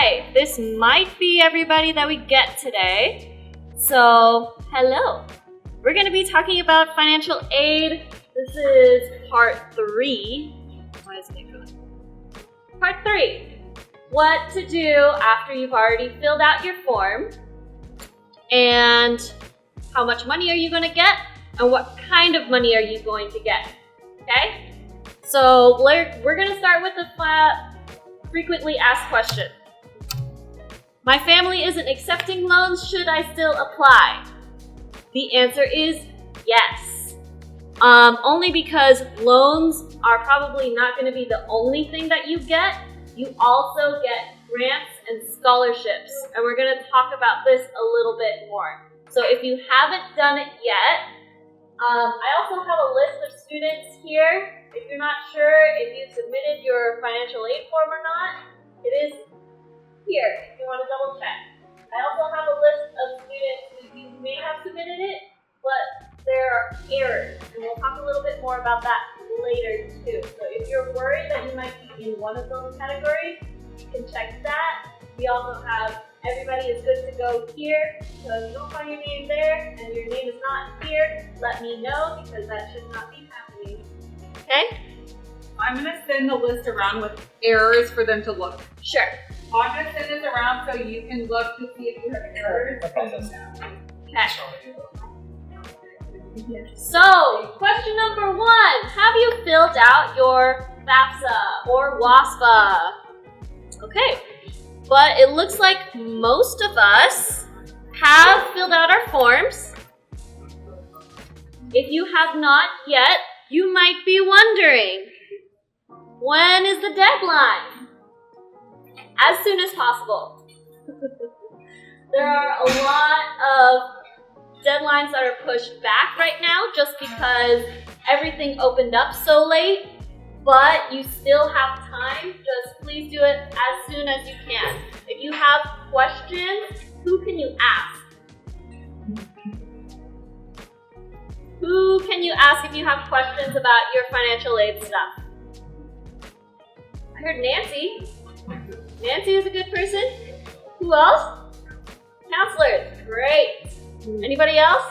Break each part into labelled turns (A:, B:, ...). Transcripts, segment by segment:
A: Okay, this might be everybody that we get today. So, hello. We're going to be talking about financial aid. This is part 3. Why isn't it going? Part 3. What to do after you've already filled out your form, and how much money are you going to get, and what kind of money are you going to get, okay? So we're going to start with the frequently asked question. My family isn't accepting loans, should I still apply? The answer is yes. Only because loans are probably not going to be the only thing that you get. You also get grants and scholarships, and we're going to talk about this a little bit more. So if you haven't done it yet, I also have a list of students here. If you're not sure if you submitted your financial aid form or not, it is here if you want to double check. I also have a list of students who may have submitted it, but there are errors, and we'll talk a little bit more about that later too. So if you're worried that you might be in one of those categories, you can check that. We also have everybody is good to go here. So if you don't find your name there and your name is not here, let me know, because that should not be happening. Okay?
B: I'm going to send the list around with errors for them to look.
A: Sure.
B: I'm going to send this around so you can look to see if you have errors.
A: Okay. So, question number 1. Have you filled out your FAFSA or WASFA? Okay. But it looks like most of us have filled out our forms. If you have not yet, you might be wondering, when is the deadline? As soon as possible. There are a lot of deadlines that are pushed back right now just because everything opened up so late, but you still have time. Just please do it as soon as you can. If you have questions, who can you ask? Who can you ask if you have questions about your financial aid stuff? I heard Nancy. Nancy is a good person. Who else? Counselors. Great. Anybody else?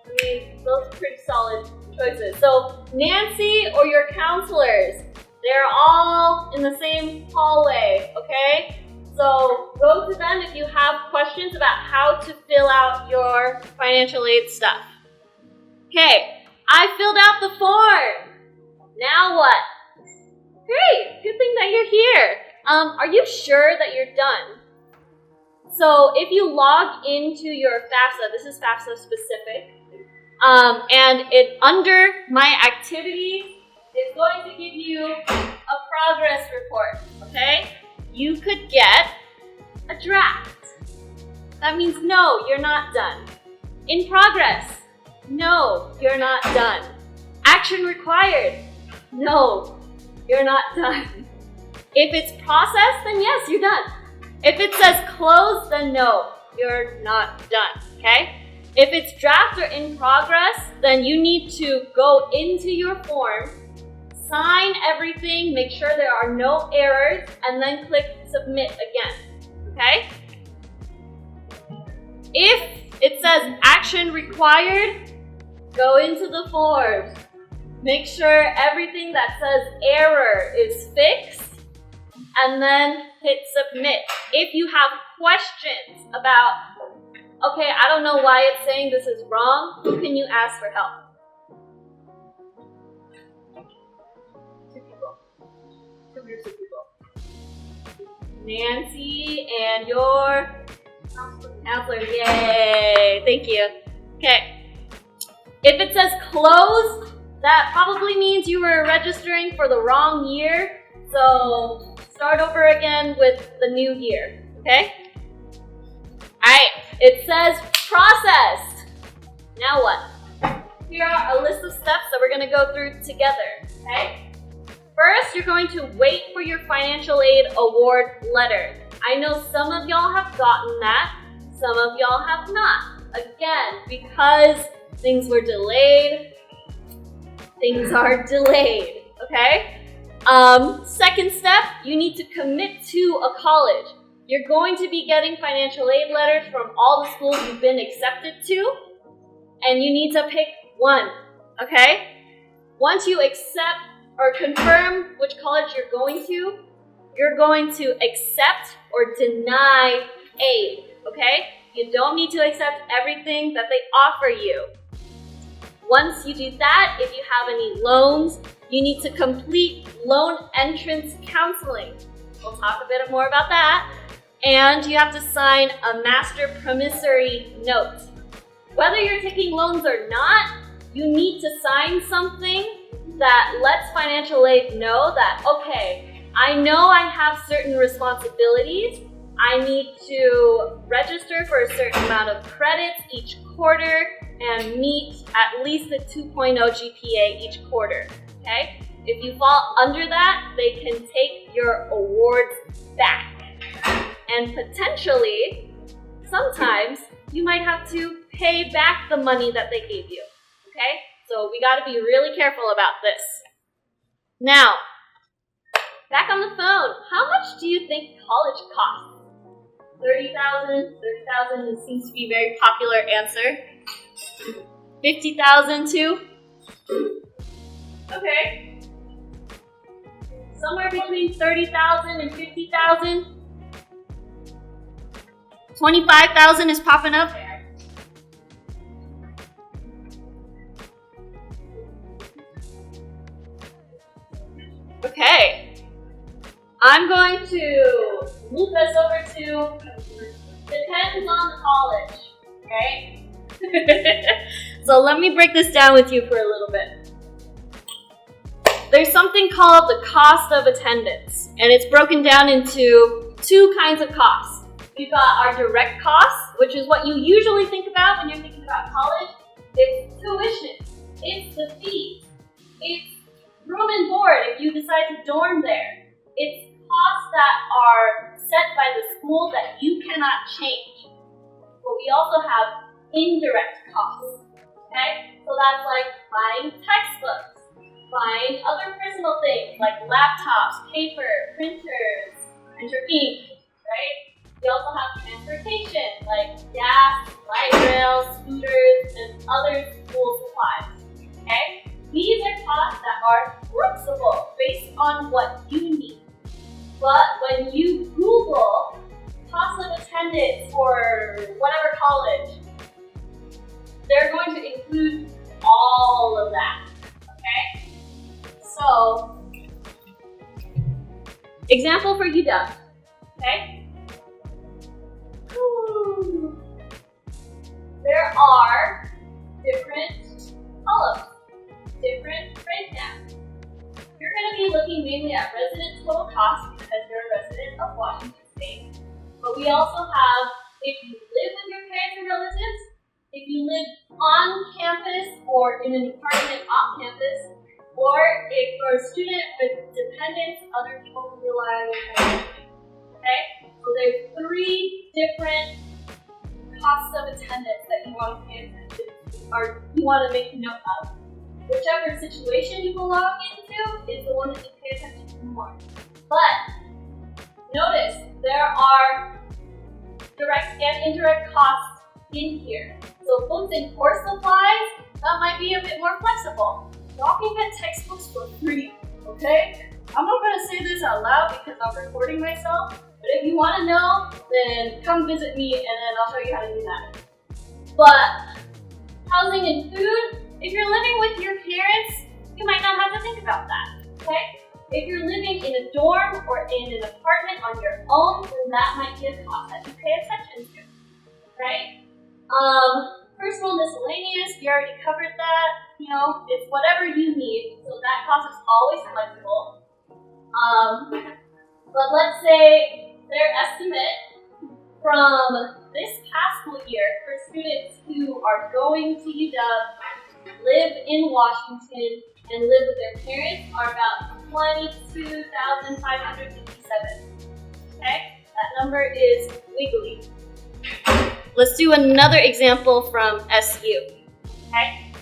A: I mean, those are pretty solid choices. So Nancy or your counselors, they're all in the same hallway, okay? So go to them if you have questions about how to fill out your financial aid stuff. Okay, I filled out the form. Now what? Great, good thing that you're here. Are you sure that you're done? So if you log into your FAFSA, this is FAFSA specific, and it under my activities, it's going to give you a progress report, okay? You could get a draft. That means no, you're not done. In progress, no, you're not done. Action required, no, you're not done. If it's processed, then yes, you're done. If it says close, then no, you're not done, okay? If it's draft or in progress, then you need to go into your form, sign everything, make sure there are no errors, and then click submit again, okay? If it says action required, go into the form. Make sure everything that says error is fixed, and then hit submit. If you have questions about, okay, I don't know why it's saying this is wrong, who can you ask for help? 2 people. 2 groups of people. Nancy and your counselor. Yay! Thank you. Okay. If it says closed, that probably means you were registering for the wrong year. So start over again with the new year. Okay? Alright. It says processed. Now what? Here are a list of steps that we're going to go through together. Okay? First, you're going to wait for your financial aid award letter. I know some of y'all have gotten that, some of y'all have not. Again, because things were delayed, things are delayed, okay? Second step, you need to commit to a college. You're going to be getting financial aid letters from all the schools you've been accepted to, and you need to pick one, okay? Once you accept or confirm which college you're going to accept or deny aid, okay? You don't need to accept everything that they offer you. Once you do that, if you have any loans, you need to complete loan entrance counseling. We'll talk a bit more about that. And you have to sign a master promissory note. Whether you're taking loans or not, you need to sign something that lets financial aid know that, okay, I know I have certain responsibilities. I need to register for a certain amount of credits each quarter and meet at least a 2.0 GPA each quarter, okay? If you fall under that, they can take your awards back. And potentially, sometimes, you might have to pay back the money that they gave you, okay? So we gotta be really careful about this. Now, back on the phone, how much do you think college costs? 30,000, 30,000 seems to be a very popular answer. 50,000 too? Okay. Somewhere between 30,000 and 50,000. 25,000 is popping up. Okay. I'm going to move us over to depends on the college, right? So let me break this down with you for a little bit. There's something called the cost of attendance, and it's broken down into two kinds of costs. We've got our direct costs, which is what you usually think about when you're thinking about college. It's tuition, it's the fees, it's room and board if you decide to dorm there. It's costs that are set by the school that you cannot change. But we also have indirect costs, okay? So that's like buying textbooks, buying other personal things like laptops, paper, printers, printer ink, right? We also have transportation like gas, light rail, scooters, and other school supplies, okay? These are costs that are flexible based on what you need. But when you Google cost of attendance for whatever college, they're going to include all of that, okay? So, example for UW, okay? There are different columns, different breakdowns. You're going to be looking mainly at resident total cost because you're a resident of Washington State. But we also have if you live with your parents and relatives, if you live on campus or in an apartment off campus, or if you're a student with dependents, other people who rely on your family. Okay? So there's three different costs of attendance that you want to pay attention to, or you want to make note of. Whichever situation you belong into is the one that you pay attention to more. But notice there are direct and indirect costs in here. So books and course supplies, that might be a bit more flexible. Y'all can get textbooks for free, okay? I'm not going to say this out loud because I'm recording myself, but if you want to know, then come visit me and then I'll show you how to do that. But housing and food, if you're living with your parents, you might not have to think about that, okay? If you're living in a dorm or in an apartment on your own, then that might be a cost that you pay attention to, right? Personal miscellaneous, we already covered that. You know, it's whatever you need, so that cost is always flexible. But let's say their estimate from this past school year for students who are going to UW, live in Washington, and live with their parents are about 22,557. Okay? That number is wiggly. Let's do another example from SU. Okay?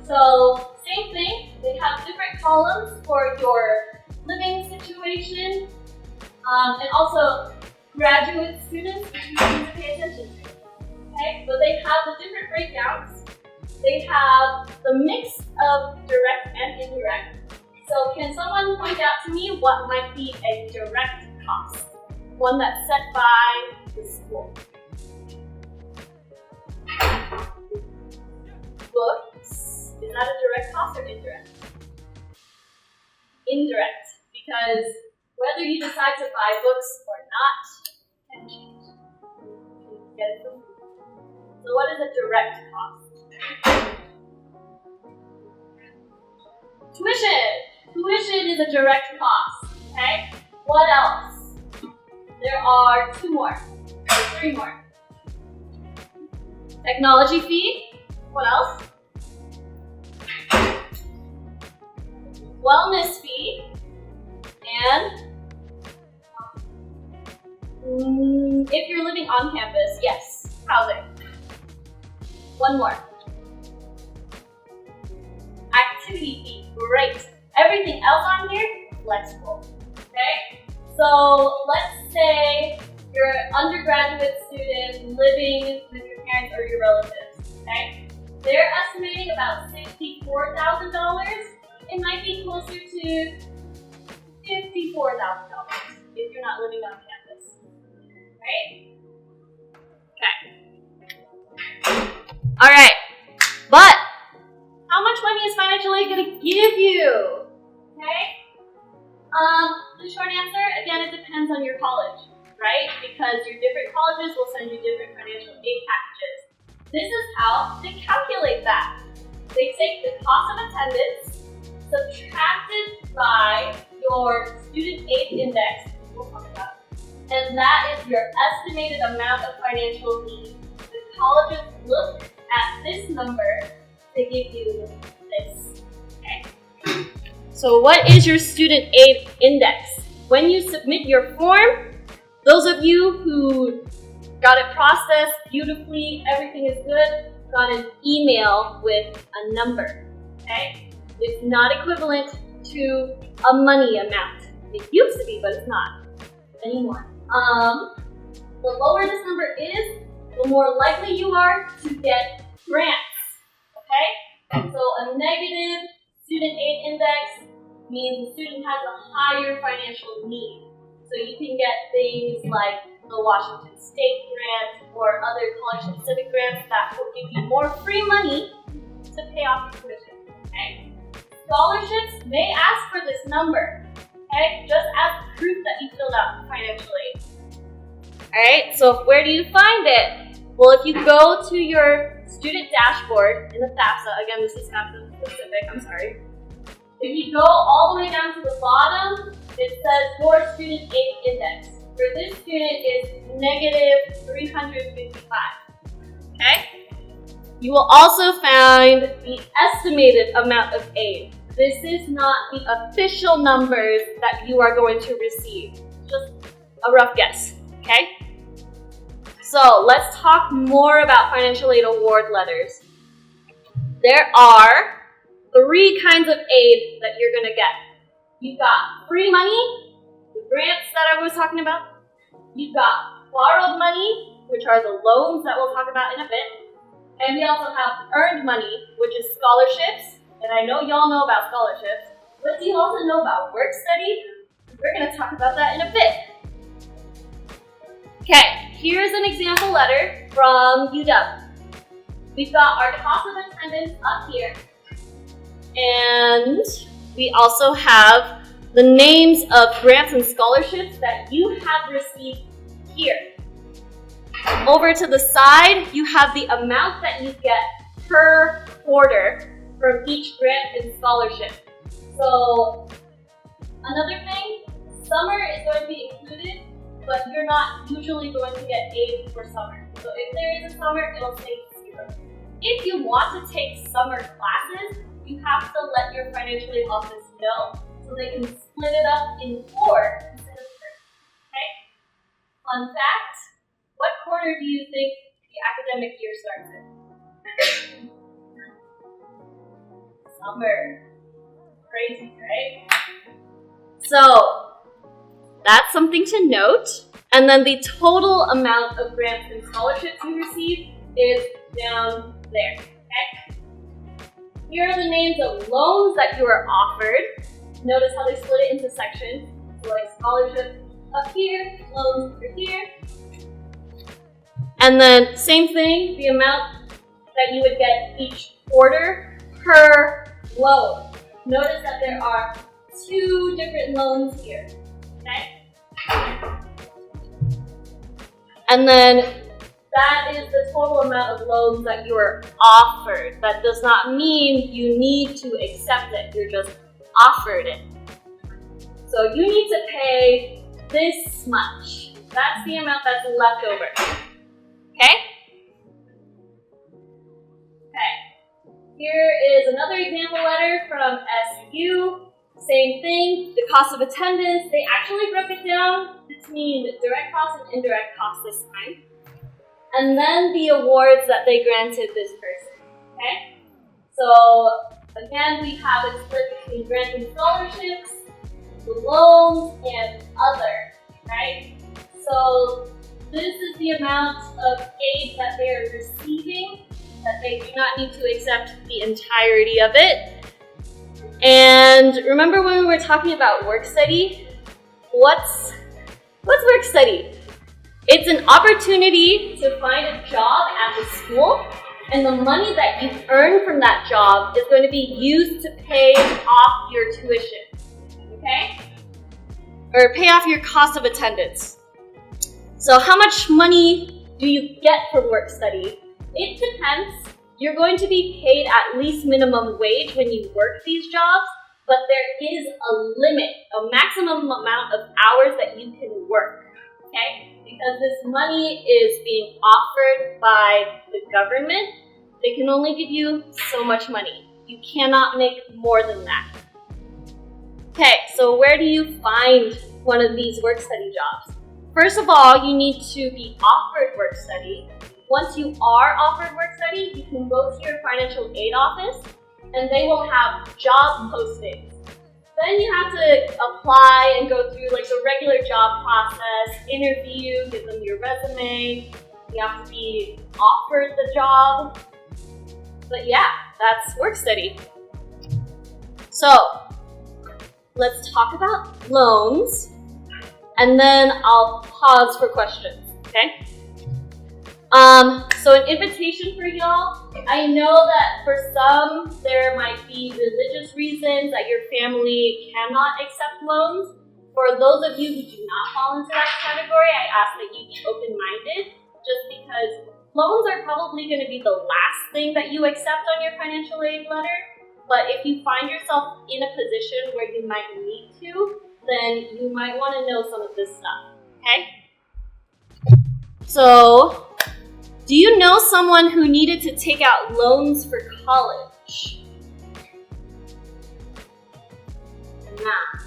A: So, same thing. They have different columns for your living situation, and also graduate students, which you need to pay attention to. Okay, but they have the different breakdowns. They have the mix of direct and indirect. So can someone point out to me what might be a direct cost? One that's set by the school. Books. Is that a direct cost or indirect? Indirect, because whether you decide to buy books or not can change. Can you get it? So what is a direct cost? Tuition. Tuition is a direct cost. Okay? What else? There are 2 more. Or 3 more. Technology fee. What else? Wellness fee. And if you're living on campus, yes, housing. 1 more. Activity fee. Great. Everything else on here, flexible. Okay? So let's say you're an undergraduate student living with your parents or your relatives. Okay? They're estimating about $64,000. It might be closer to $54,000 if you're not living on campus. Right? Okay. All right. But how much money is financial aid going to give you? Okay? The short answer, again, it depends on your college, right? Because your different colleges will send you different financial aid packages. This is how they calculate that. They take the cost of attendance, subtracted by your student aid index, we'll talk about, and that is your estimated amount of financial need. The colleges look at this number to give you this. Okay. So what is your student aid index? When you submit your form, those of you who got it processed beautifully, everything is good, got an email with a number. Okay? It's not equivalent to a money amount. It used to be, but it's not anymore. The lower this number is, the more likely you are to get grants. Okay? So a negative student aid index means the student has a higher financial need. So you can get things like the Washington State grant or other college-specific grants that will give you more free money to pay off your tuition. Okay? Scholarships may ask for this number. Okay? Just as proof that you filled out financial aid. Alright, so where do you find it? Well, if you go to your student dashboard in the FAFSA, again, this is FAFSA specific, I'm sorry. If you go all the way down to the bottom, it says your student aid index. For this student is negative 355. Okay? You will also find the estimated amount of aid. This is not the official numbers that you are going to receive. Just a rough guess. Okay? So let's talk more about financial aid award letters. There are 3 kinds of aid that you're going to get. You've got free money, the grants that I was talking about. You've got borrowed money, which are the loans that we'll talk about in a bit. And we also have earned money, which is scholarships. And I know y'all know about scholarships. But do you also know about work study? We're going to talk about that in a bit. Okay, here's an example letter from UW. We've got our cost of attendance up here. And we also have the names of grants and scholarships that you have received here. Over to the side, you have the amount that you get per quarter from each grant and scholarship. So, another thing, summer is going to be included, but you're not usually going to get aid for summer. So if there is a summer, it'll stay 0. If you want to take summer classes, you have to let your financial aid office know so they can split it up in 4 instead of 3. Okay? Fun fact, what quarter do you think the academic year starts in? Summer. Crazy, right? So that's something to note. And then the total amount of grants and scholarships you receive is down there, okay? Here are the names of loans that you are offered. Notice how they split it into sections. So like scholarships up here, loans over here. And then same thing, the amount that you would get each quarter per loan. Notice that there are 2 different loans here, okay? And then that is the total amount of loans that you are offered. That does not mean you need to accept it, you're just offered it. So you need to pay this much. That's the amount that's left over. Okay? Okay. Here is another example letter from SU. Same thing, the cost of attendance. They actually broke it down between direct costs and indirect costs this time. And then the awards that they granted this person. Okay? So again, we have it split between grants and scholarships, the loans, and other, right? So this is the amount of aid that they are receiving, that they do not need to accept the entirety of it. And remember when we were talking about work study? What's work study? It's an opportunity to find a job at the school, and the money that you earn from that job is going to be used to pay off your tuition, okay? Or pay off your cost of attendance. So how much money do you get from work study? It depends. You're going to be paid at least minimum wage when you work these jobs, but there is a limit, a maximum amount of hours that you can work, okay? Because this money is being offered by the government, they can only give you so much money. You cannot make more than that. Okay, so where do you find one of these work study jobs? First of all, you need to be offered work study. Once you are offered work study, you can go to your financial aid office and they will have job postings. Then you have to apply and go through like the regular job process, interview, give them your resume. You have to be offered the job. But yeah, that's work study. So let's talk about loans and then I'll pause for questions, okay? So an invitation for y'all. I know that for some, there might be religious reasons that your family cannot accept loans. For those of you who do not fall into that category, I ask that you be open-minded, just because loans are probably going to be the last thing that you accept on your financial aid letter. But if you find yourself in a position where you might need to, then you might want to know some of this stuff, okay? So, do you know someone who needed to take out loans for college? Nah.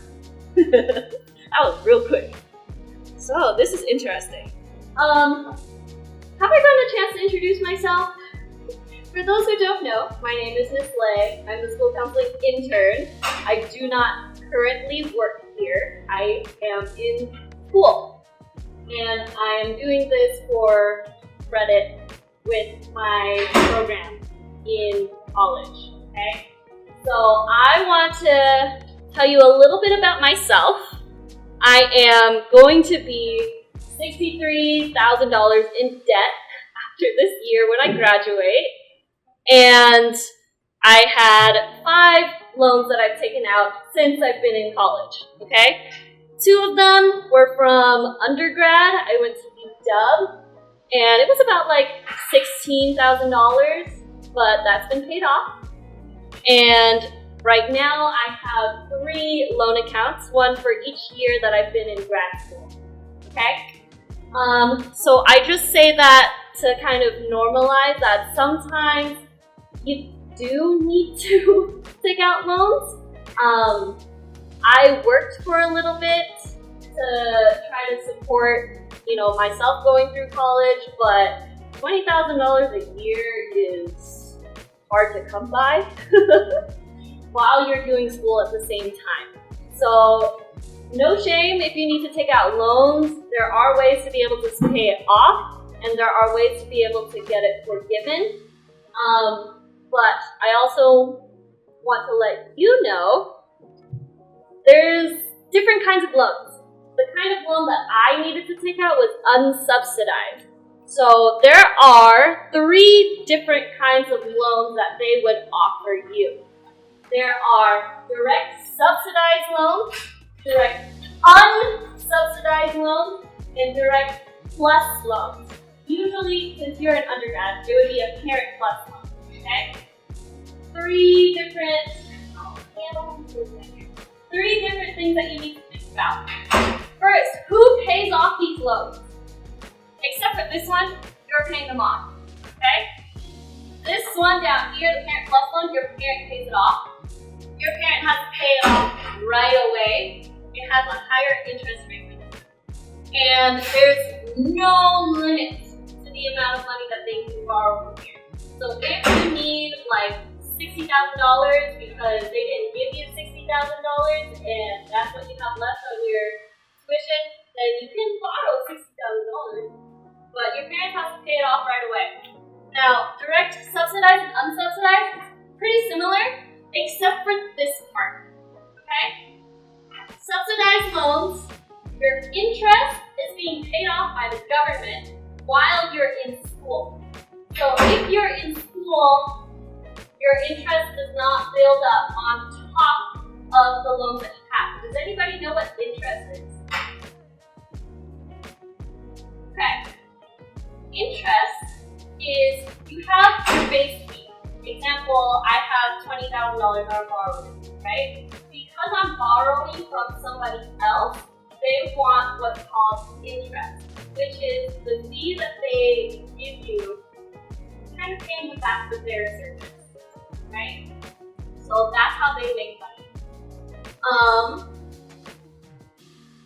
A: That was real quick. So, this is interesting. Have I gotten a chance to introduce myself? For those who don't know, my name is Ms. Lei. I'm the school counseling intern. I do not currently work here. I am in school. And I am doing this for credit with my program in college, okay? So I want to tell you a little bit about myself. I am going to be $63,000 in debt after this year when I graduate. And I had 5 loans that I've taken out since I've been in college, okay? 2 of them were from undergrad. I went to UW, and it was about like $16,000, but that's been paid off. And right now I have 3 loan accounts, one for each year that I've been in grad school, okay? So I just say that to kind of normalize that sometimes you do need to take out loans. I worked for a little bit to try to support, myself going through college, but $20,000 a year is hard to come by while you're doing school at the same time. So no shame if you need to take out loans. There are ways to be able to pay it off, and there are ways to be able to get it forgiven. But I also want to let you know there's different kinds of loans. The kind of loan that I needed to take out was unsubsidized. So there are 3 different kinds of loans that they would offer you. There are direct subsidized loans, direct unsubsidized loans, and direct plus loans. Usually, since you're an undergrad, it would be a parent plus loan, okay? 3 different things that you need to think about. First, who pays off these loans? Except for this one, you're paying them off, okay? This one down here, the parent plus loan, your parent pays it off. Your parent has to pay it off right away. It has a higher interest rate for this. And there's no limit to the amount of money that they can borrow from here. So if you need like $60,000 because they didn't give you $60,000 and that's what you have left on your tuition, then you can borrow $60,000, but your parents have to pay it off right away. Now, direct subsidized and unsubsidized, pretty similar, except for this part, okay? Subsidized loans, your interest is being paid off by the government while you're in school. So if you're in school, your interest does not build up on top of the loans that you have. Does anybody know what interest is? Okay. Interest is, you have your base fee. Example, I have $20,000 on borrowing, right? Because I'm borrowing from somebody else, they want what's called interest, which is the fee that they give you, kind of paying back for their service, right? So that's how they make money.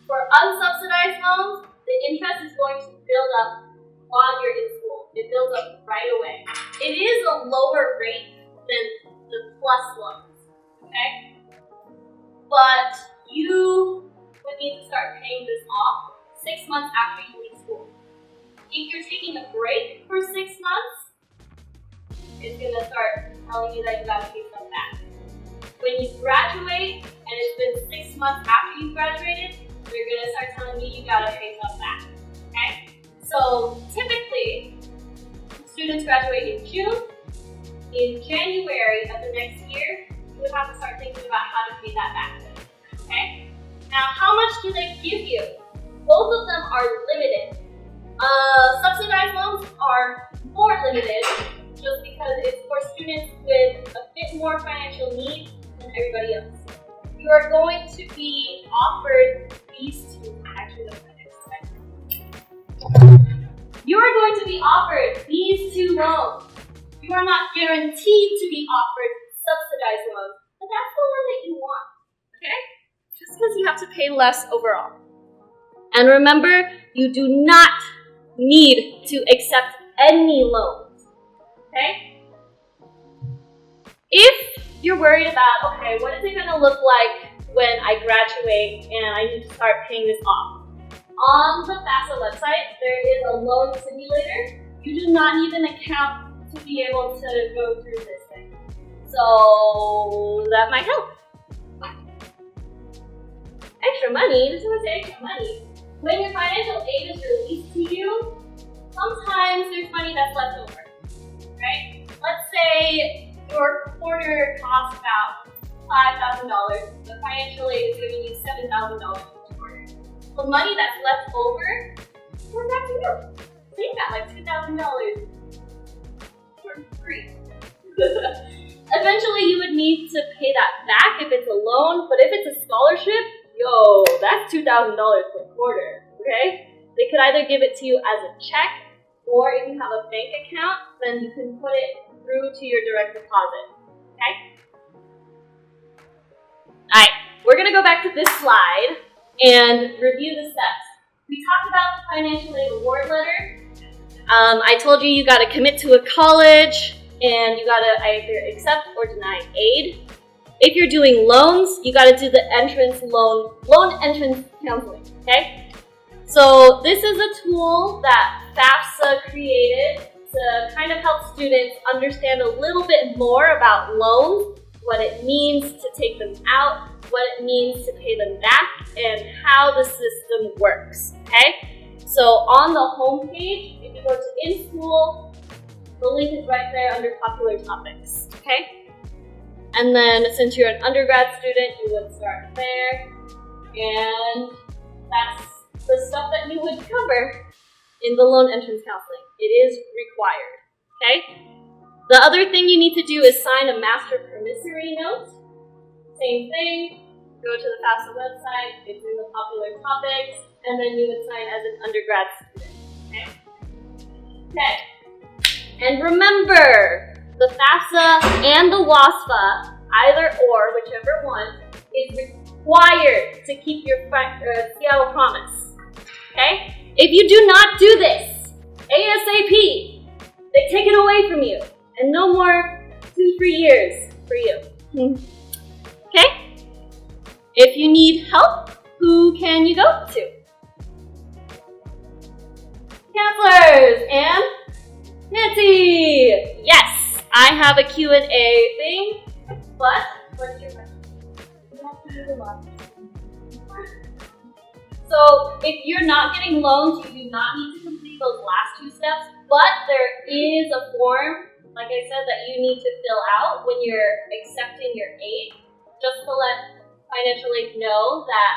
A: For unsubsidized loans, the interest is going to build up while you're in school. It builds up right away. It is a lower rate than the plus loans, okay? But you would need to start paying this off 6 months after you leave school. If you're taking a break for 6 months, it's going to start telling you that you got to pay some back. When you graduate, and it's been 6 months after you graduated, they're going to start telling you got to pay some back, okay? So typically, students graduate in June. In January of the next year, you would have to start thinking about how to pay that back, okay? Now, how much do they give you? Both of them are limited. Subsidized loans are more limited just because it's for students with a bit more financial need than everybody else. You are going to be offered these two. You are going to be offered these 2 loans. You are not guaranteed to be offered subsidized loans, but that's the one that you want, okay? Just because you have to pay less overall. And remember, you do not need to accept any loans, okay? If you're worried about, okay, what is it going to look like when I graduate and I need to start paying this off? On the FAFSA website, there is a loan simulator. You do not need an account to be able to go through this thing. So that might help. Extra money, this is what I say extra money. When your financial aid is released to you, sometimes there's money that's left over, right? Let's say your quarter costs about $5,000. The financial aid is giving you $7,000 each quarter. The money that's left over, goes back to you. So you got like $2,000 for free. Eventually, you would need to pay that back if it's a loan, but if it's a scholarship, yo, that's $2,000 per quarter, okay? They could either give it to you as a check, or if you have a bank account, then you can put it through to your direct deposit, okay? Alright, we're gonna go back to this slide and review the steps. We talked about the financial aid award letter. I told you gotta commit to a college, and you gotta either accept or deny aid. if you're doing loans, you got to do the loan entrance counseling, okay? So this is a tool that FAFSA created to kind of help students understand a little bit more about loans, what it means to take them out, what it means to pay them back, and how the system works, okay? So on the home page, if you go to In School, the link is right there under Popular Topics, okay? And then since you're an undergrad student, you would start there, and that's the stuff that you would cover in the loan entrance counseling. It is required, okay? The other thing you need to do is sign a master promissory note. Same thing, go to the FAFSA website, it's in the Popular Topics, and then you would sign as an undergrad student, okay? And remember, the FAFSA and the WASFA, either or, whichever one, is required to keep your Seattle Promise. Okay? If you do not do this, ASAP, they take it away from you. And no more 2-3 years for you. Okay? If you need help, who can you go to? Counselors and Nancy! Yes, I have a Q&A thing, but what's your question? You have to do the last. So if you're not getting loans, you do not need to complete those last 2 steps, but there is a form, like I said, that you need to fill out when you're accepting your aid, just to let financial aid know that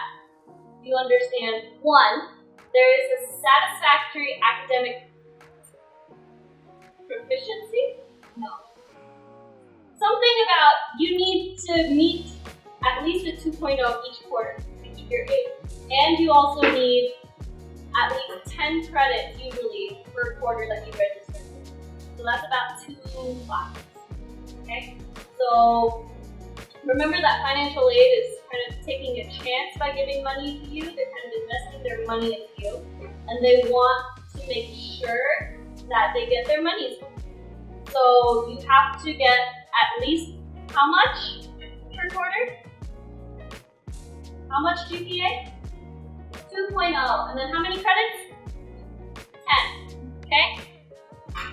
A: you understand, 1, there is a satisfactory academic proficiency? No. Something about you need to meet at least a 2.0 each quarter to keep your aid. And you also need at least 10 credits usually per quarter that you register. So that's about 2 classes. Okay? So remember that financial aid is kind of taking a chance by giving money to you. They're kind of investing their money into you. And they want to make sure that they get their money's worth. So you have to get at least how much per quarter? How much GPA? 2.0. And then how many credits? 10. Okay?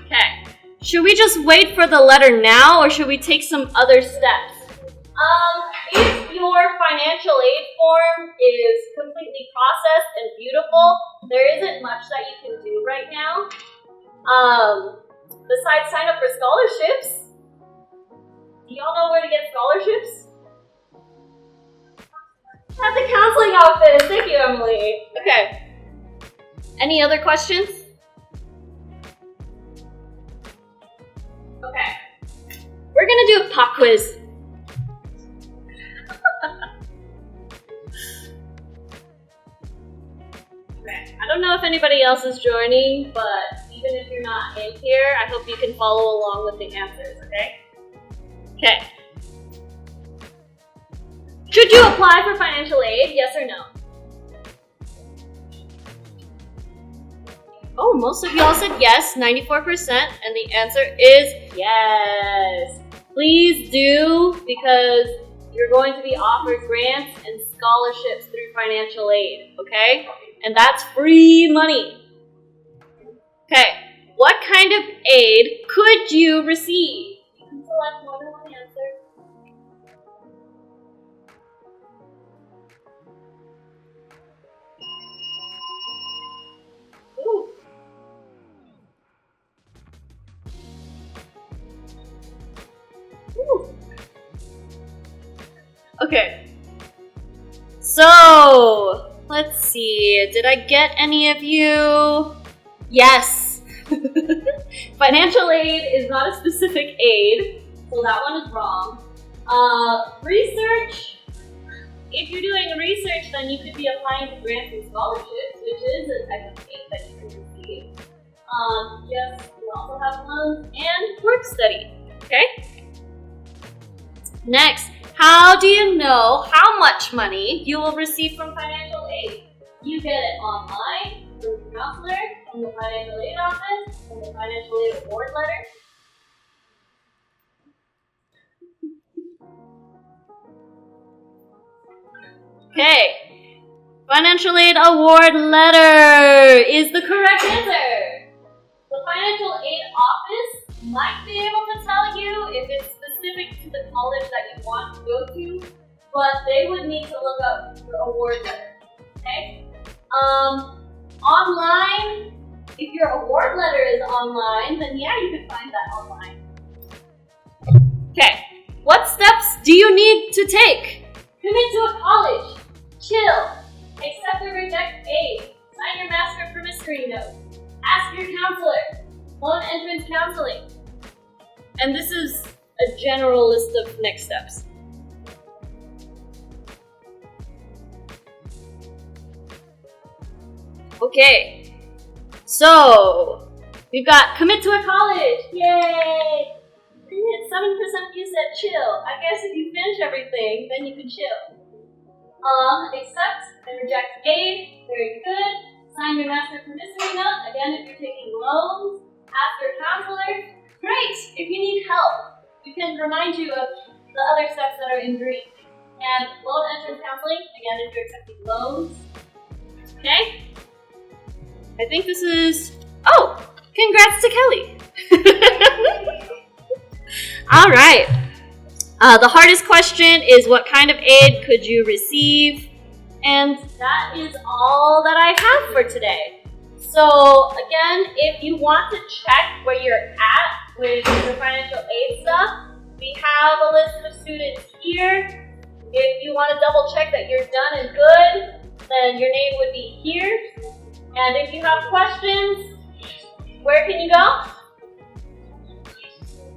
A: Okay. Should we just wait for the letter now, or should we take some other steps? If your financial aid form is completely processed and beautiful, there isn't much that you can do right now. Besides sign up for scholarships. Do y'all know where to get scholarships? At the counseling office. Thank you, Emily. Okay. Any other questions? Okay. We're gonna do a pop quiz. Okay. I don't know if anybody else is joining, but even if you're not in here, I hope you can follow along with the answers, okay? Okay. Should you apply for financial aid, yes or no? Oh, most of y'all said yes, 94%, and the answer is yes. Please do, because you're going to be offered grants and scholarships through financial aid, okay? And that's free money. Okay, what kind of aid could you receive? You can select more than one answer. Ooh. Ooh. Okay. So, let's see. Did I get any of you? Yes. Financial aid is not a specific aid, so that one is wrong. Research. If you're doing research, then you could be applying to grants and scholarships, which is a type of aid that you can receive. Yes, we also have loans and work study. Okay? Next, how do you know how much money you will receive from financial aid? You get it online, from your counselor, from the financial aid office, from the financial aid award letter. Okay. Financial aid award letter is the correct answer. The financial aid office might be able to tell you if it's specific to the college that you want to go to, but they would need to look up your award letter. Okay? Online, if your award letter is online, then yeah, you can find that online. Okay. What steps do you need to take? Commit to a college. Chill. Accept or reject aid. Sign your master promissory note. Ask your counselor. Loan entrance counseling. And this is a general list of next steps. Okay. So, we've got commit to a college. Yay! 7% of you said chill. I guess if you finish everything, then you can chill. Accept and reject aid. Very good. Sign your master promissory note. Again, if you're taking loans. Ask your counselor. Great! If you need help, we can remind you of the other steps that are in green. And loan entrance counseling. Again, if you're accepting loans. Okay? I think this is... Oh! Congrats to Kelly! All right. The hardest question is what kind of aid could you receive? And that is all that I have for today. So again, if you want to check where you're at with the financial aid stuff, we have a list of students here. If you want to double check that you're done and good, then your name would be here. And if you have questions, where can you go?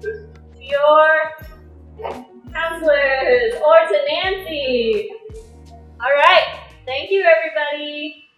A: To your counselors or to Nancy. All right. Thank you, everybody.